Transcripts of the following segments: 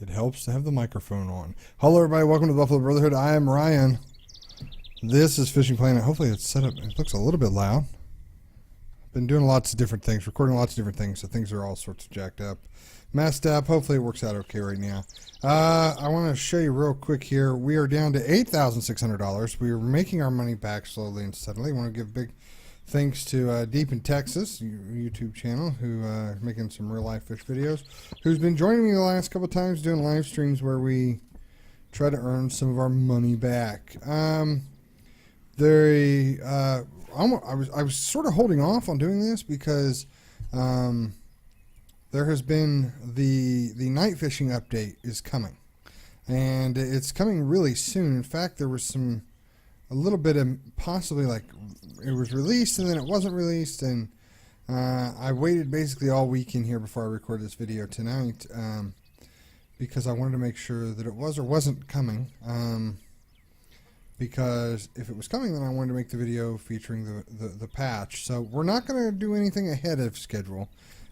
It helps to have the microphone on. Hello, everybody. Welcome to the Buffalo Brotherhood. I am Ryan. This is Fishing Planet. Hopefully it's set up. It looks a little bit loud. I've been doing lots of different things, recording lots of different things, so things are all sorts of jacked up. Messed up. Hopefully it works out okay right now. I want to show you real quick here. We are down to $8,600. We are making our money back slowly and steadily. I want to give big thanks to Deep in Texas, YouTube channel, who making some real life fish videos, who's been joining me the last couple of times doing live streams where we try to earn some of our money back. I was sort of holding off on doing this because there has been the night fishing update is coming, and it's coming really soon. In fact, there was a little bit of possibly like it was released and then it wasn't released, and I waited basically all weekend here before I recorded this video tonight because I wanted to make sure that it was or wasn't coming, because if it was coming, then I wanted to make the video featuring the patch. So we're not going to do anything ahead of schedule.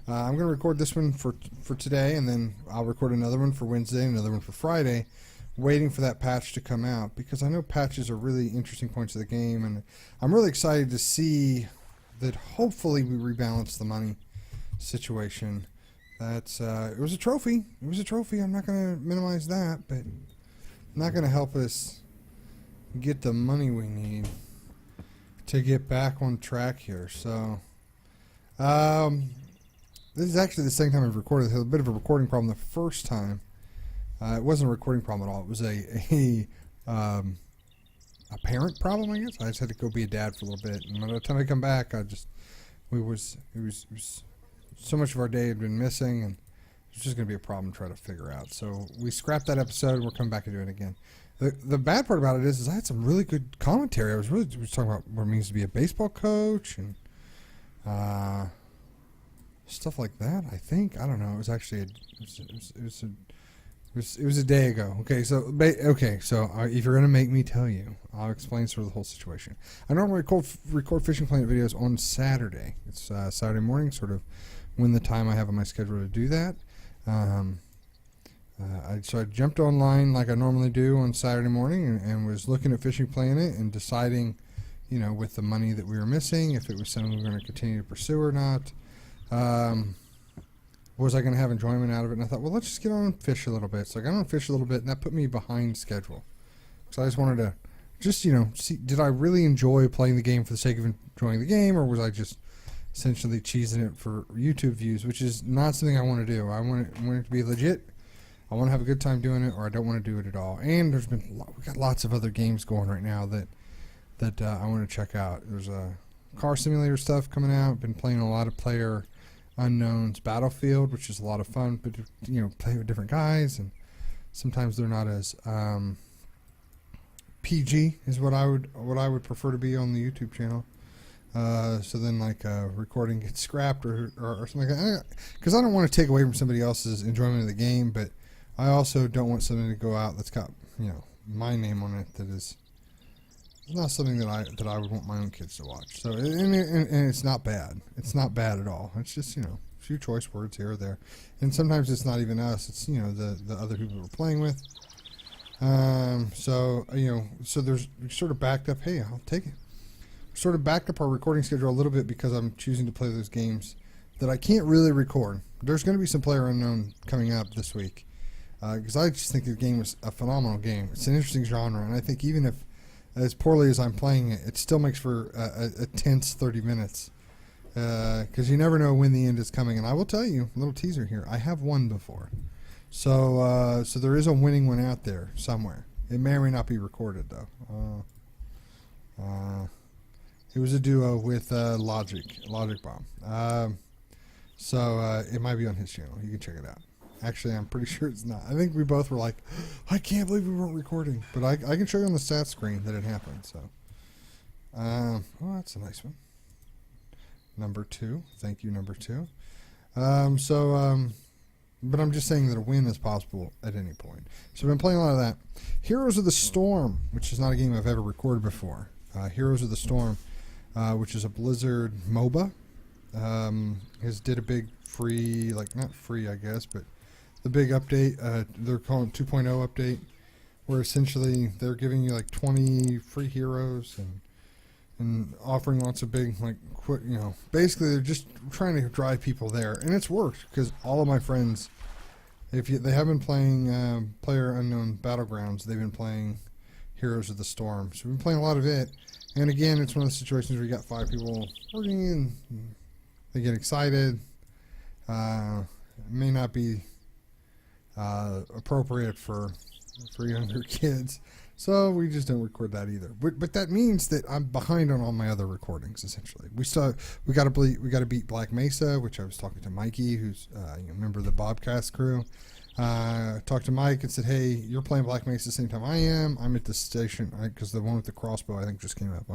I'm going to record this one for today, and then I'll record another one for Wednesday and another one for Friday, waiting for that patch to come out, because I know patches are really interesting points of the game, and I'm really excited to see that hopefully we rebalance the money situation. That's it was a trophy. It was a trophy. I'm not going to minimize that, but not going to help us get the money we need to get back on track here. So this is actually the second time I've recorded. I had a bit of a recording problem the first time. It wasn't a recording problem at all. It was a parent problem, I guess. I just had to go be a dad for a little bit, and by the time I come back, it was so much of our day had been missing, and it was just going to be a problem to try to figure out. So we scrapped that episode, and we're coming back and doing it again. The bad part about it is I had some really good commentary. I was talking about what it means to be a baseball coach and stuff like that. I think, I don't know. It was actually it was a day ago. Okay, so if you're gonna make me tell you, I'll explain sort of the whole situation. I normally record Fishing Planet videos on Saturday. It's Saturday morning, sort of when the time I have on my schedule to do that. So I jumped online like I normally do on Saturday morning and was looking at Fishing Planet and deciding, with the money that we were missing, if it was something we were going to continue to pursue or not. Was I going to have enjoyment out of it? And I thought, well, let's just get on and fish a little bit. So I got on and fish a little bit, and that put me behind schedule. So I just wanted to see, did I really enjoy playing the game for the sake of enjoying the game, or was I just essentially cheesing it for YouTube views, which is not something I want to do. I want it to be legit. I want to have a good time doing it, or I don't want to do it at all. And we've got lots of other games going right now that I want to check out. There's a car simulator stuff coming out. Been playing a lot of Player Unknown's Battlefield, which is a lot of fun, but play with different guys, and sometimes they're not as PG is what I would prefer to be on the YouTube channel. So then recording gets scrapped or something like that, because I don't want to take away from somebody else's enjoyment of the game, but I also don't want something to go out that's got my name on it that is not something that I would want my own kids to watch. So and it's not bad. It's not bad at all. It's just a few choice words here or there, and sometimes it's not even us. It's the other people we're playing with. So there's we sort of backed up. Hey, I'll take it. Sort of backed up our recording schedule a little bit because I'm choosing to play those games that I can't really record. There's going to be some Player Unknown coming up this week, because I just think the game was a phenomenal game. It's an interesting genre, and I think even if as poorly as I'm playing it, it still makes for a tense 30 minutes, because you never know when the end is coming. And I will tell you, a little teaser here, I have won before. So there is a winning one out there somewhere. It may or may not be recorded, though. It was a duo with Logic Bomb. So it might be on his channel. You can check it out. Actually, I'm pretty sure it's not. I think we both were like, I can't believe we weren't recording. But I can show you on the stats screen that it happened. So, that's a nice one. Number 2. Thank you, number 2. But I'm just saying that a win is possible at any point. So I've been playing a lot of that. Heroes of the Storm, which is not a game I've ever recorded before. Heroes of the Storm, which is a Blizzard MOBA. Did a big free, not free, I guess, but the big update. They're calling it 2.0 update, where essentially they're giving you like 20 free heroes and offering lots of big, like, quick, basically they're just trying to drive people there. And it's worked because all of my friends, they have been playing PlayerUnknown Battlegrounds, they've been playing Heroes of the Storm. So we've been playing a lot of it. And again, it's one of the situations where you got 5 people working and they get excited. It may not be appropriate for younger kids, so we just don't record that either. But that means that I'm behind on all my other recordings. Essentially, we got to beat Black Mesa, which I was talking to Mikey, who's a member of the Bobcast crew. Talked to Mike and said, "Hey, you're playing Black Mesa the same time I am. I'm at the station because the one with the crossbow I think just came up.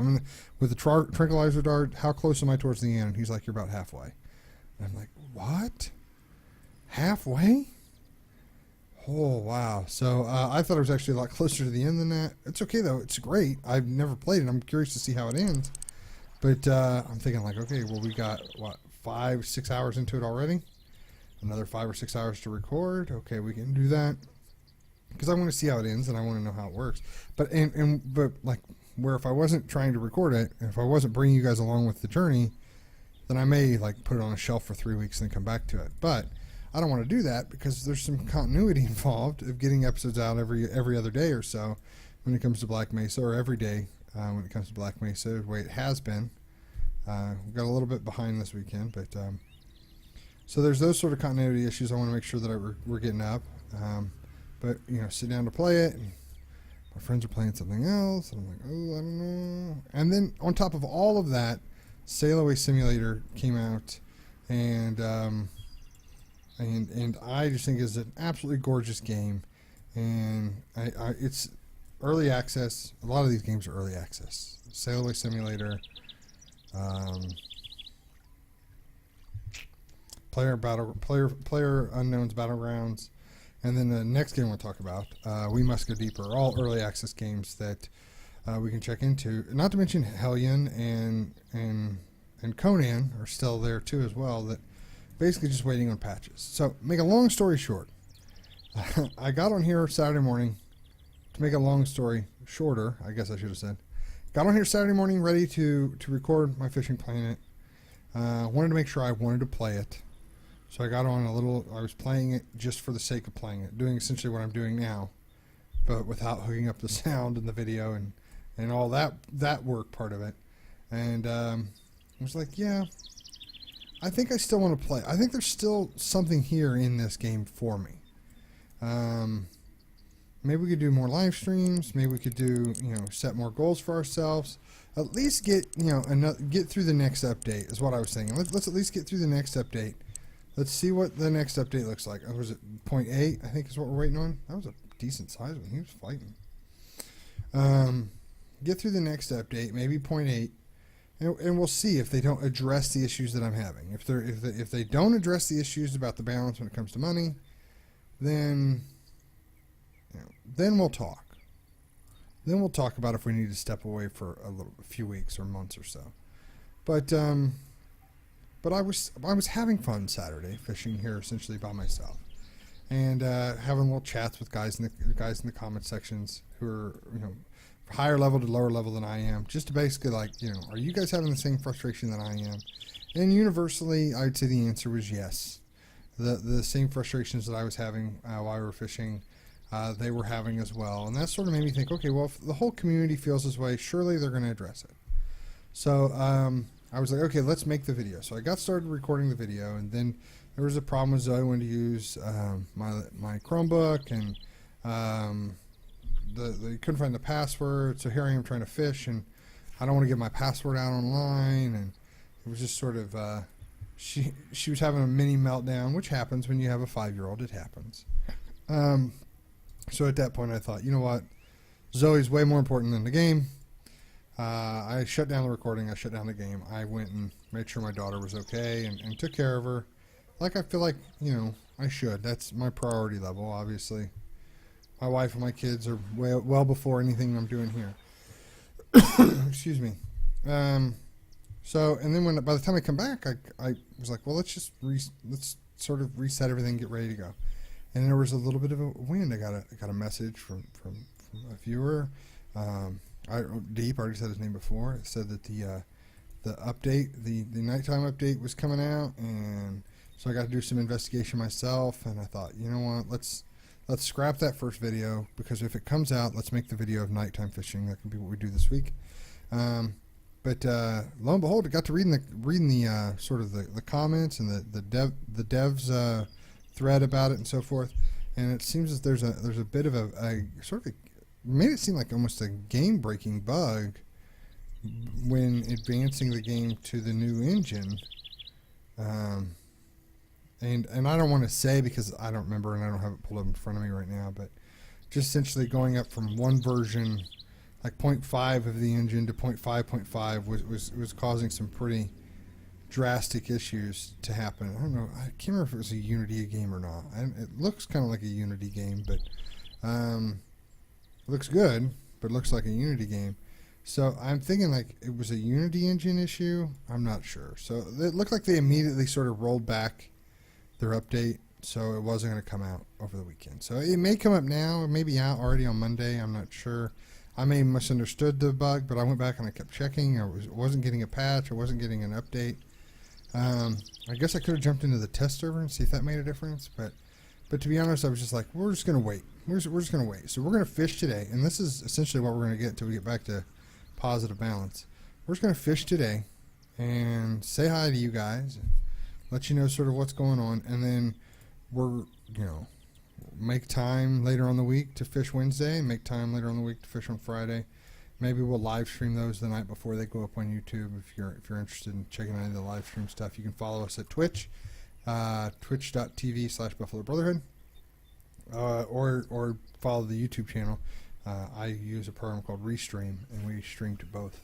With the tranquilizer dart. How close am I towards the end?" And he's like, "You're about halfway." And I'm like, "What? Halfway?" Oh, wow. So I thought it was actually a lot closer to the end than that. It's okay, though. It's great. I've never played it. I'm curious to see how it ends. But I'm thinking, like, okay, well, we got, 5-6 hours into it already? Another 5 or 6 hours to record? Okay, we can do that. Because I want to see how it ends, and I want to know how it works. But like, where if I wasn't trying to record it, and if I wasn't bringing you guys along with the journey, then I may, like, put it on a shelf for 3 weeks and then come back to it. But I don't want to do that because there's some continuity involved of getting episodes out every other day or so when it comes to Black Mesa, or every day when it comes to Black Mesa, the way it has been. We got a little bit behind this weekend, but so there's those sort of continuity issues I want to make sure that we're getting up. But sit down to play it, and my friends are playing something else, and I'm like, oh, I don't know. And then on top of all of that, Sail Away Simulator came out, and I just think it's an absolutely gorgeous game, and it's early access. A lot of these games are early access. Sail Away Simulator, PlayerUnknown's Battlegrounds, and then the next game we'll talk about, We Must Go Deeper, are all early access games that we can check into. Not to mention Hellion and Conan are still there too as well. That basically just waiting on patches. So, make a long story short, I got on here Saturday morning, to make a long story shorter, I guess I should have said. Got on here Saturday morning ready to record my Fishing Planet. Wanted to make sure I wanted to play it. So I got on I was playing it just for the sake of playing it, doing essentially what I'm doing now, but without hooking up the sound and the video and all that work part of it. And I was like, yeah, I think I still want to play. I think there's still something here in this game for me. Maybe we could do more live streams. Maybe we could do, set more goals for ourselves. At least get, get through the next update is what I was saying. Let's at least get through the next update. Let's see what the next update looks like. Was it 0.8? I think is what we're waiting on. That was a decent size one. He was fighting. Get through the next update, maybe 0.8. And we'll see if they don't address the issues that I'm having. If they don't address the issues about the balance when it comes to money, then we'll talk. Then we'll talk about if we need to step away for a few weeks or months or so. But I was having fun Saturday fishing here essentially by myself, and having little chats with guys in the comment sections who are higher level to lower level than I am, just to basically are you guys having the same frustration that I am? And universally, I'd say the answer was yes. The same frustrations that I was having while we were fishing, they were having as well. And that sort of made me think, okay, well, if the whole community feels this way, surely they're going to address it. So I was like, okay, let's make the video. So I got started recording the video, and then there was a problem with Zoe wanting to use my Chromebook, and they couldn't find the password. So here I am trying to fish, and I don't want to give my password out online, and it was just sort of she was having a mini meltdown, which happens when you have a 5-year-old. It happens. So at that point, I thought, you know what, Zoe's way more important than the game. I shut down the recording. I shut down the game. I went and made sure my daughter was okay and took care of her, like I feel like I should. That's my priority level, obviously. My wife and my kids are well before anything I'm doing here. Excuse me. So, and then by the time I come back, I was like, well, let's sort of reset everything, get ready to go. and there was a little bit of a wind. I got a message from a viewer. Deep, I already said his name before. It said that the update, the nighttime update was coming out, and so I got to do some investigation myself. And I thought, you know what, let's scrap that first video, because if it comes out, let's make the video of nighttime fishing. That can be what we do this week. But lo and behold, I got to reading the sort of the comments and the devs thread about it and so forth. And it seems that there's a bit of a sort of made it seem like almost a game-breaking bug when advancing the game to the new engine. And I don't want to say, because I don't remember and I don't have it pulled up in front of me right now, but just essentially going up from one version, like 0.5 of the engine, to 0.5 was causing some pretty drastic issues to happen. I don't know. I can't remember if it was a Unity game or not. It looks kind of like a Unity game, but it looks good, but it looks like a Unity game. So I'm thinking like it was a Unity engine issue. I'm not sure. So it looked like they immediately sort of rolled back their update, so it wasn't going to come out over the weekend. So it may come up now, it may be out already on Monday. I'm not sure. I may have misunderstood the bug, but I went back and I kept checking. I wasn't getting a patch. I wasn't getting an update. I guess I could have jumped into the test server and see if that made a difference. But to be honest, I was just like, we're just going to wait. We're just going to wait. So we're going to fish today, and this is essentially what we're going to get until we get back to positive balance. We're just going to fish today and say hi to you guys, and let you know sort of what's going on, and then we're, make time later on the week to fish Wednesday, make time later on the week to fish on Friday. Maybe we'll live stream those the night before they go up on YouTube. If you're interested in checking out any of the live stream stuff, you can follow us at Twitch, twitch.tv/Buffalo Brotherhood, or follow the YouTube channel. I use a program called Restream, and we stream to both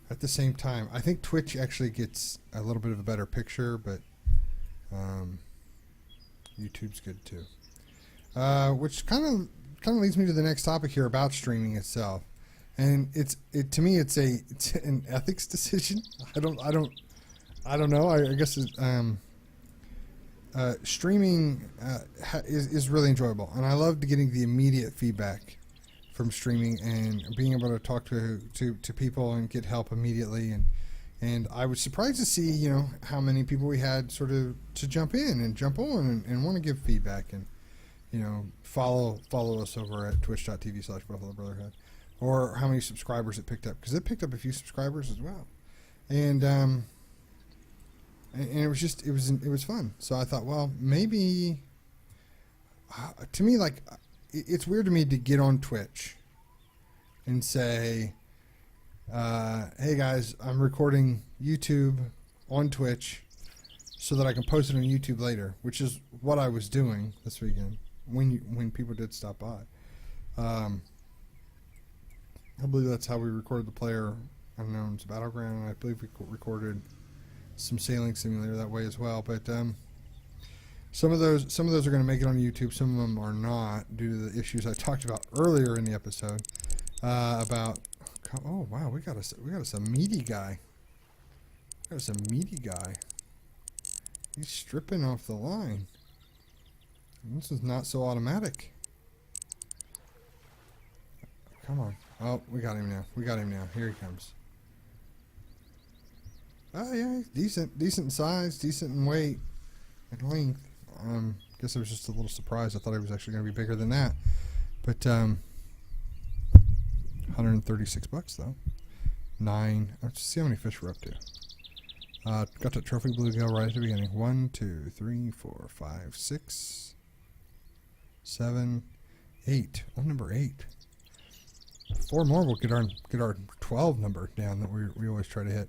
at the same time. I think Twitch actually gets a little bit of a better picture, but YouTube's good too. Which kind of leads me to the next topic here about streaming itself, and to me it's an ethics decision. I don't know. I guess streaming is really enjoyable, and I love getting the immediate feedback from streaming and being able to talk to people and get help immediately. And I was surprised to see, how many people we had sort of to jump in and jump on and want to give feedback and, follow us over at twitch.tv/Buffalo Brotherhood, or how many subscribers it picked up, because it picked up a few subscribers as well. And it was fun. So I thought, well, maybe to me, like, it's weird to me to get on Twitch and say, hey guys, I'm recording YouTube on Twitch so that I can post it on YouTube later, which is what I was doing this weekend when people did stop by. I believe that's how we recorded the Player Unknown's Battleground, and I believe we recorded some Sailing Simulator that way as well. But some of those are going to make it on YouTube. Some of them are not, due to the issues I talked about earlier in the episode about. Oh wow, we got us a meaty guy. We got us a meaty guy. He's stripping off the line. This is not so automatic. Come on. Oh, we got him now. Here he comes. Oh yeah, decent in size, decent in weight and length. Guess I was just a little surprised. I thought he was actually going to be bigger than that. But $136 though. Let's see how many fish we're up to. Got that trophy bluegill right at the beginning. 1, 2, 3, 4, 5, 6, 7, 8. Oh, number 8. 4 more will get our 12 number down that we always try to hit.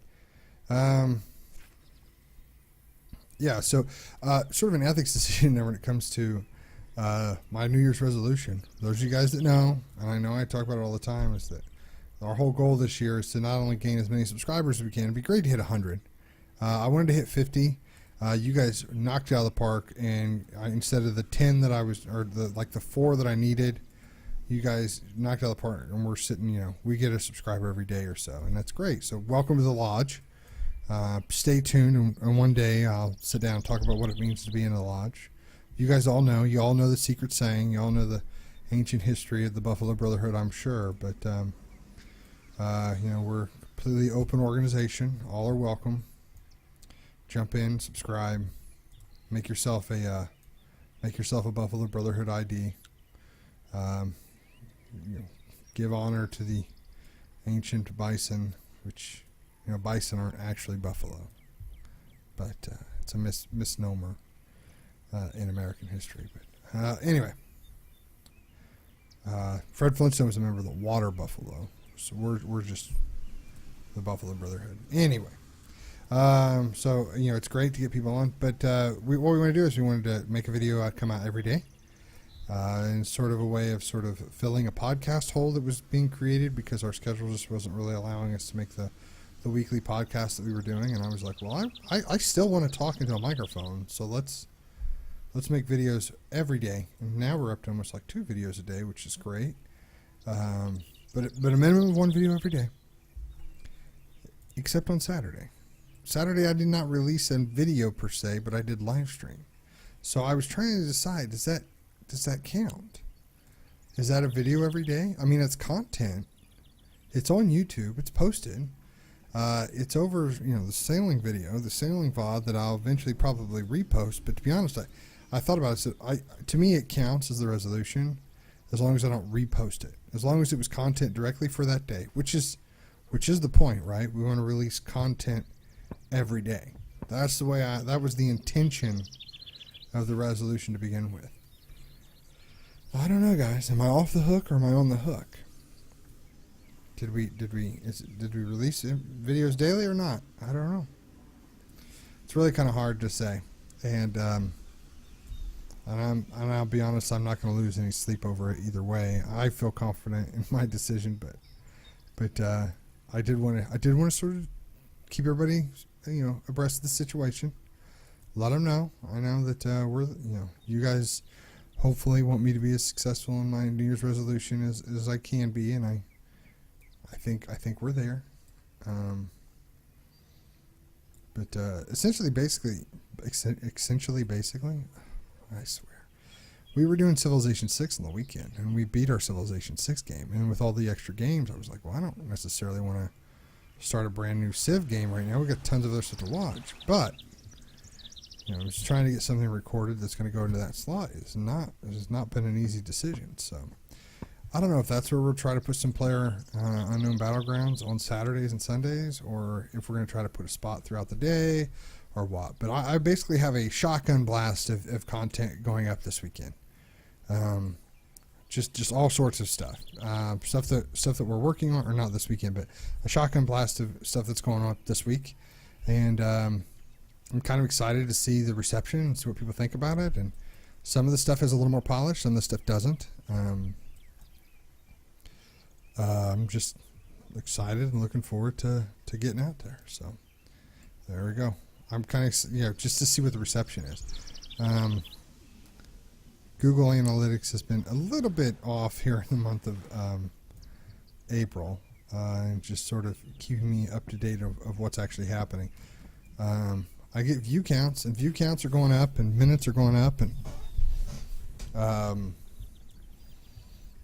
Yeah, so sort of an ethics decision there when it comes to my New Year's resolution. Those of you guys that know, and I know I talk about it all the time, is that our whole goal this year is to not only gain as many subscribers as we can. It'd be great to hit 100. I wanted to hit 50. You guys knocked it out of the park, and instead of the 10 that I was, or the 4 that I needed, you guys knocked it out of the park, and we're sitting, we get a subscriber every day or so, and that's great. So welcome to the lodge. Stay tuned, and one day I'll sit down and talk about what it means to be in the lodge. you guys all know. You all know the secret saying. You all know the ancient history of the Buffalo Brotherhood, I'm sure. But, we're a completely open organization. All are welcome. Jump in, subscribe, make yourself a Buffalo Brotherhood ID. Give honor to the ancient bison, which, bison aren't actually buffalo, but it's a misnomer in American history. But anyway, Fred Flintstone was a member of the water buffalo, so we're just the Buffalo Brotherhood. Anyway, it's great to get people on, but what we want to do is we wanted to make a video come out every day. And sort of a way of sort of filling a podcast hole that was being created because our schedule just wasn't really allowing us to make the weekly podcast that we were doing. And I was like, well, I still want to talk into a microphone, so let's make videos every day. And now we're up to almost like 2 videos a day, which is great. But a minimum of 1 video every day, except on Saturday. Saturday I did not release a video per se, but I did live stream. So I was trying to decide, does that count? Is that a video every day? I mean, it's content. It's on YouTube. It's posted. It's over, the sailing video, the sailing VOD that I'll eventually probably repost. But to be honest, I thought about it. So to me, it counts as the resolution as long as I don't repost it. As long as it was content directly for that day, which is the point, right? We want to release content every day. That's the way that was the intention of the resolution to begin with. I don't know, guys. Am I off the hook or am I on the hook? Did we release videos daily or not? I don't know. It's really kind of hard to say, and I'll be honest. I'm not going to lose any sleep over it either way. I feel confident in my decision, but I did want to sort of keep everybody abreast of the situation. Let them know. I know that you guys hopefully want me to be as successful in my New Year's resolution as I can be, and I think we're there. But essentially, basically, I swear, we were doing Civilization 6 on the weekend, and we beat our Civilization 6 game. And with all the extra games, I was like, well, I don't necessarily want to start a brand new Civ game right now. We got tons of other stuff to watch, but just trying to get something recorded that's going to go into that slot has not been an easy decision. So I don't know if that's where we'll try to put some player unknown battlegrounds on Saturdays and Sundays, or if we're going to try to put a spot throughout the day, or what. But I basically have a shotgun blast of content going up this weekend. Just all sorts of stuff, stuff that we're working on, or not this weekend, but a shotgun blast of stuff that's going on this week, and I'm kind of excited to see the reception and see what people think about it. And some of the stuff is a little more polished, some of the stuff doesn't. I'm just excited and looking forward to getting out there. So there we go. I'm kind of, just to see what the reception is. Google Analytics has been a little bit off here in the month of April, and just sort of keeping me up to date of what's actually happening. I get view counts, and view counts are going up, and minutes are going up, and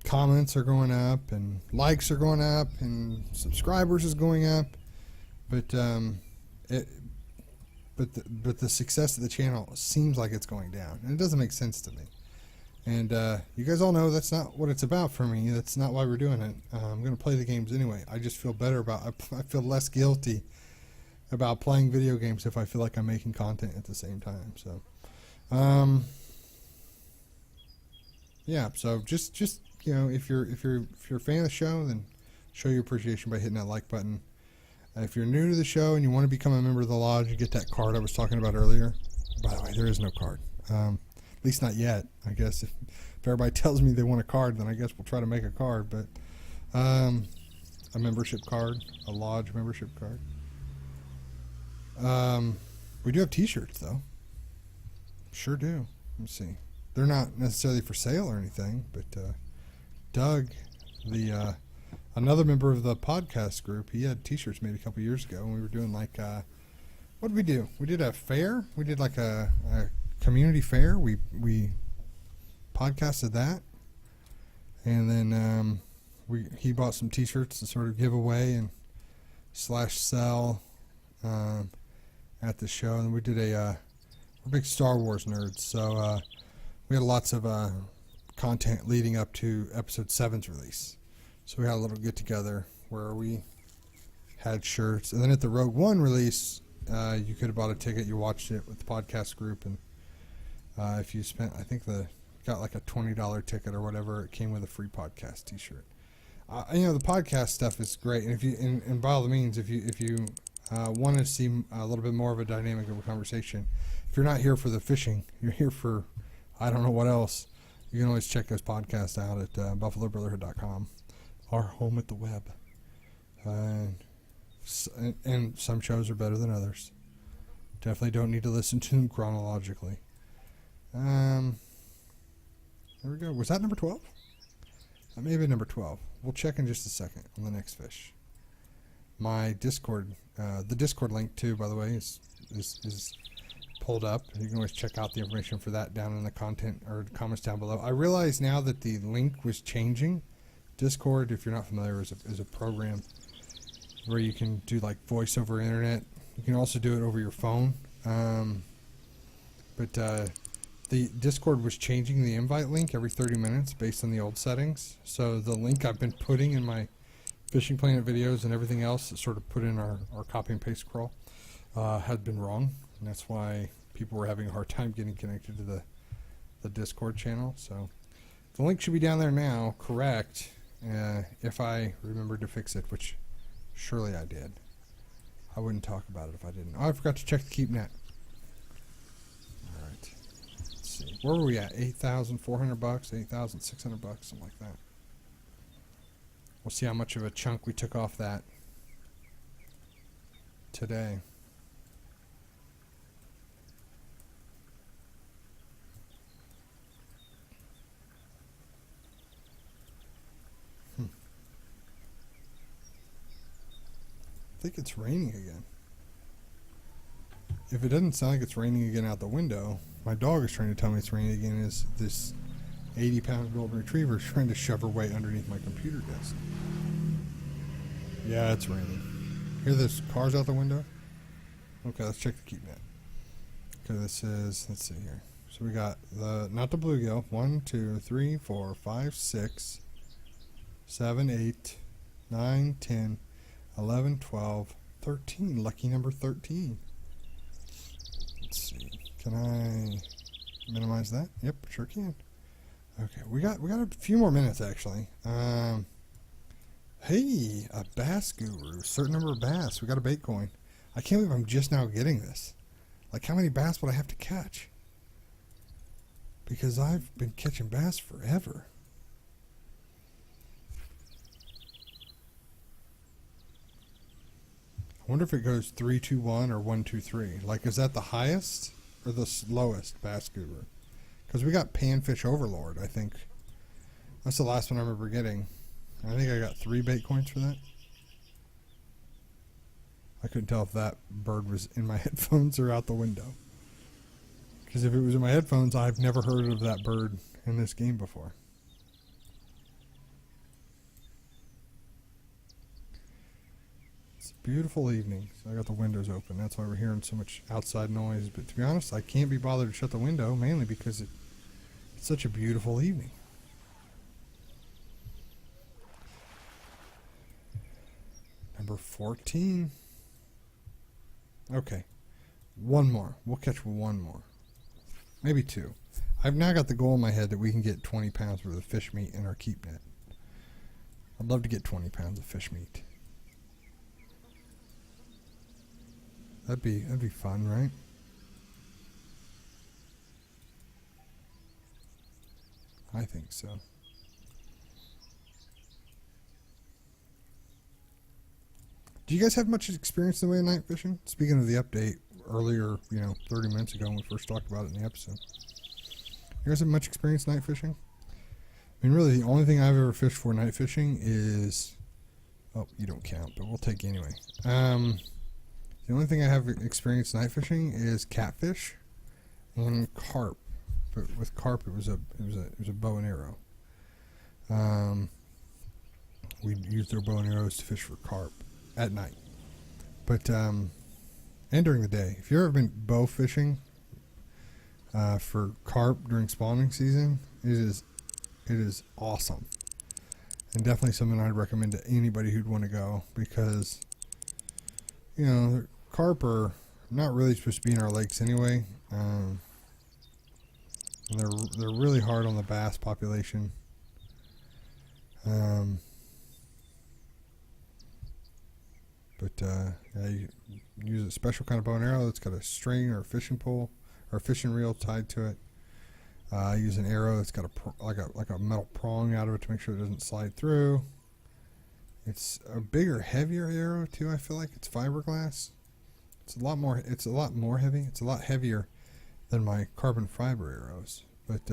comments are going up, and likes are going up, and subscribers is going up, but the success of the channel seems like it's going down, and it doesn't make sense to me. And you guys all know that's not what it's about for me. That's not why we're doing it. I'm going to play the games anyway. I just feel better I feel less guilty about playing video games if I feel like I'm making content at the same time. So, yeah. So just if you're a fan of the show, then show your appreciation by hitting that like button. If you're new to the show and you want to become a member of the lodge, you get that card I was talking about earlier. By the way, there is no card. At least not yet. I guess if everybody tells me they want a card, then I guess we'll try to make a card. But a membership card, a lodge membership card. We do have T-shirts though. Sure do. Let me see. They're not necessarily for sale or anything, but Doug, another member of the podcast group, he had T-shirts made a couple years ago, and we were doing like what did we do? We did a fair. We did like a community fair. We podcasted that, and then he bought some T-shirts to sort of give away and /sell at the show. And we did we're big Star Wars nerds, so we had lots of content leading up to Episode 7's release. So we had a little get together where we had shirts, and then at the Rogue One release, you could have bought a ticket. You watched it with the podcast group, and if you spent, I think got like a $20 ticket or whatever, it came with a free podcast T-shirt. The podcast stuff is great, and if you and by all means, if you want to see a little bit more of a dynamic of a conversation, if you're not here for the fishing, you're here for I don't know what else. You can always check those podcasts out at BuffaloBrotherhood.com, our home at the web. And some shows are better than others. Definitely don't need to listen to them chronologically. There we go. Was that number 12? That may have been number 12. We'll check in just a second on the next fish. My Discord, the Discord link too, by the way, is pulled up. You can always check out the information for that down in the content or comments down below. I realize now that the link was changing. Discord, if you're not familiar, is a program where you can do like voice over internet. You can also do it over your phone. But the Discord was changing the invite link every 30 minutes based on the old settings. So the link I've been putting in my Fishing Planet videos and everything else that sort of put in our copy and paste scroll had been wrong. And that's why people were having a hard time getting connected to the Discord channel. So the link should be down there now, correct, if I remembered to fix it, which surely I did. I wouldn't talk about it if I didn't. Oh, I forgot to check the keep net. Alright. Let's see. Where were we at? $8,400, $8,600, something like that. We'll see how much of a chunk we took off that today. I think it's raining again. If it doesn't sound like it's raining again out the window, my dog is trying to tell me it's raining again as this 80-pound golden retriever is trying to shove her way underneath my computer desk. Yeah, it's raining. Hear those cars out the window? Okay, let's check the keep net. Okay, this is, let's see here. So we got not the bluegill. 1, 2, 3, 4, 5, 6, 7, 8, 9, 10, 11, 12, 13. Lucky number 13. Let's see. Can I minimize that? Yep, sure can. Okay, we got a few more minutes actually. Hey, a bass guru. Certain number of bass. We got a bait coin. I can't believe I'm just now getting this. Like, how many bass would I have to catch? Because I've been catching bass forever. I wonder if it goes 3, 2, 1 or 1, 2, 3. Like, is that the highest or the lowest bass guru? Because we got Panfish Overlord, I think. That's the last one I remember getting. I think I got 3 bait coins for that. I couldn't tell if that bird was in my headphones or out the window. Because if it was in my headphones, I've never heard of that bird in this game before. It's a beautiful evening. So I got the windows open. That's why we're hearing so much outside noise. But to be honest, I can't be bothered to shut the window, mainly because it's such a beautiful evening. Number 14. Okay. One more. We'll catch one more. Maybe 2. I've now got the goal in my head that we can get 20 pounds worth of fish meat in our keep net. I'd love to get 20 pounds of fish meat. That'd be fun, right? I think so. Do you guys have much experience in the way of night fishing? Speaking of the update earlier, 30 minutes ago when we first talked about it in the episode. You guys have much experience night fishing? I mean, really, the only thing I've ever fished for night fishing is... Oh, you don't count, but we'll take you anyway. The only thing I have experienced night fishing is catfish and carp. But with carp, it was a bow and arrow. We used our bow and arrows to fish for carp at night, but and during the day. If you've ever been bow fishing for carp during spawning season, it is awesome, and definitely something I'd recommend to anybody who'd want to go, because carp are not really supposed to be in our lakes anyway. They're really hard on the bass population. Yeah, you use a special kind of bow and arrow that's got a string or a fishing pole or a fishing reel tied to it. Use an arrow that's got like a metal prong out of it to make sure it doesn't slide through. It's a bigger, heavier arrow too. I feel like it's fiberglass. It's a lot more heavy. It's a lot heavier than my carbon fiber arrows. But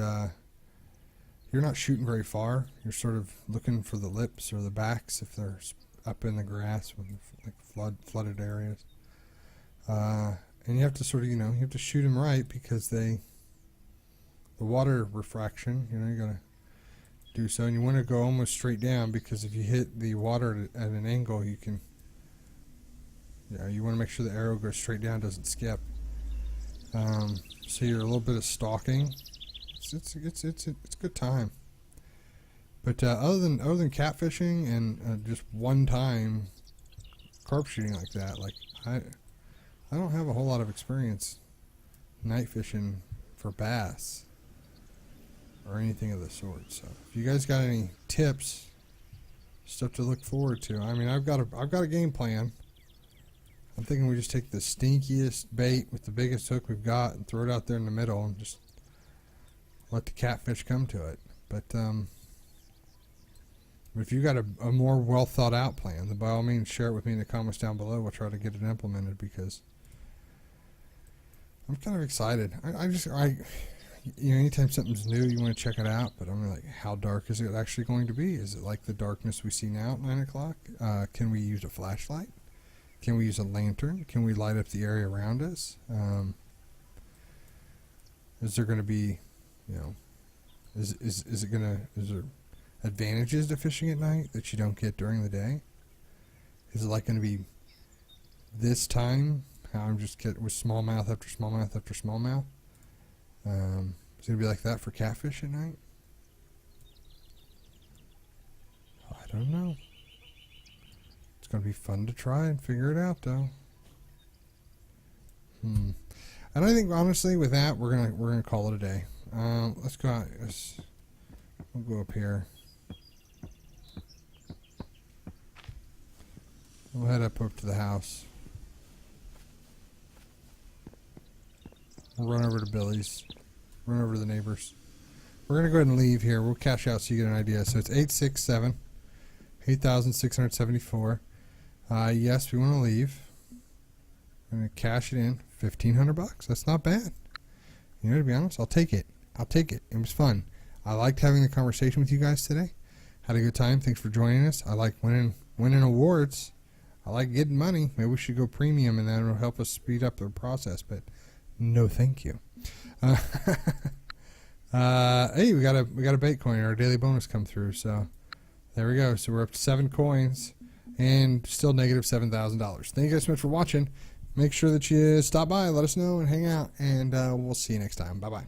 you're not shooting very far. You're sort of looking for the lips or the backs if they're up in the grass with like flooded areas. And you have to sort of, you have to shoot them right, because the water refraction, you gotta do so, and you want to go almost straight down, because if you hit the water at an angle, you want to make sure the arrow goes straight down, doesn't skip. So you're a little bit of stalking. It's a good time. But other than catfishing and just one time carp shooting like that, like I don't have a whole lot of experience night fishing for bass or anything of the sort. So if you guys got any tips, stuff to look forward to, I mean, I've got a game plan. I'm thinking we just take the stinkiest bait with the biggest hook we've got and throw it out there in the middle and just let the catfish come to it. But if you got a more well thought out plan, then by all means share it with me in the comments down below. We'll try to get it implemented, because I'm kind of excited. Anytime something's new, you want to check it out. But I'm like, how dark is it actually going to be? Is it like the darkness we see now at 9 o'clock? Can we use a flashlight? Can we use a lantern? Can we light up the area around us? Is there going to be, is there advantages to fishing at night that you don't get during the day? Is it like going to be this time, how I'm just getting with smallmouth after smallmouth after smallmouth? Is it going to be like that for catfish at night? I don't know. It's going to be fun to try and figure it out, though. And I think, honestly, with that, we're gonna call it a day. Let's go out. We'll go up here. We'll head up to the house. We'll run over to Billy's. Run over to the neighbors. We're going to go ahead and leave here. We'll cash out so you get an idea. So it's 867. Yes, we want to leave. I'm going to cash it in. $1,500. That's not bad. To be honest, I'll take it. It was fun. I liked having the conversation with you guys today. Had a good time. Thanks for joining us. I like winning awards. I like getting money. Maybe we should go premium, and that will help us speed up the process. But no, thank you. Hey, we got a bait coin. Our daily bonus come through. So there we go. So we're up to 7 coins and still negative $7,000. Thank you guys so much for watching. Make sure that you stop by, let us know, and hang out. And we'll see you next time. Bye bye.